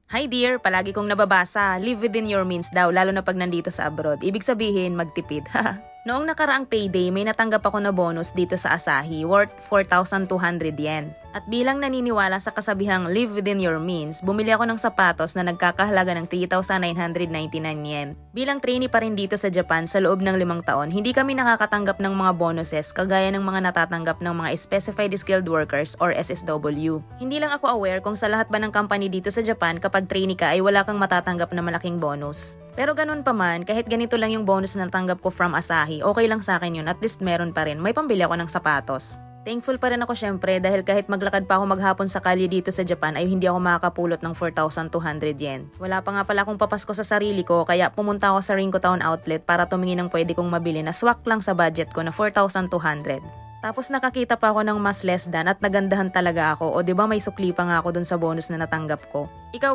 Hi dear, palagi kong nababasa, live within your means daw, lalo na pag nandito sa abroad. Ibig sabihin, magtipid. Noong nakaraang payday, may natanggap ako na bonus dito sa Asahi worth 4,200 yen. At bilang naniniwala sa kasabihang live within your means, bumili ako ng sapatos na nagkakahalaga ng 3,999 yen. Bilang trainee pa rin dito sa Japan sa loob ng 5 taon, hindi kami nakakatanggap ng mga bonuses kagaya ng mga natatanggap ng mga Specified Skilled Workers or SSW. Hindi lang ako aware kung sa lahat ba ng company dito sa Japan kapag trainee ka ay wala kang matatanggap na malaking bonus. Pero ganun pa man, kahit ganito lang yung bonus na natanggap ko from Asahi, okay lang sa akin yun, at least meron pa rin, may pambili ako ng sapatos. Thankful pa rin ako syempre dahil kahit maglakad pa ako maghapon sa kalye dito sa Japan ay hindi ako makakapulot ng 4,200 yen. Wala pa nga pala akong papasko sa sarili ko kaya pumunta ako sa Rinko Town Outlet para tumingin ng pwede kong mabili na swak lang sa budget ko na 4,200. Tapos nakakita pa ako ng mas less than at nagandahan talaga ako o diba may sukli pa nga ako dun sa bonus na natanggap ko. Ikaw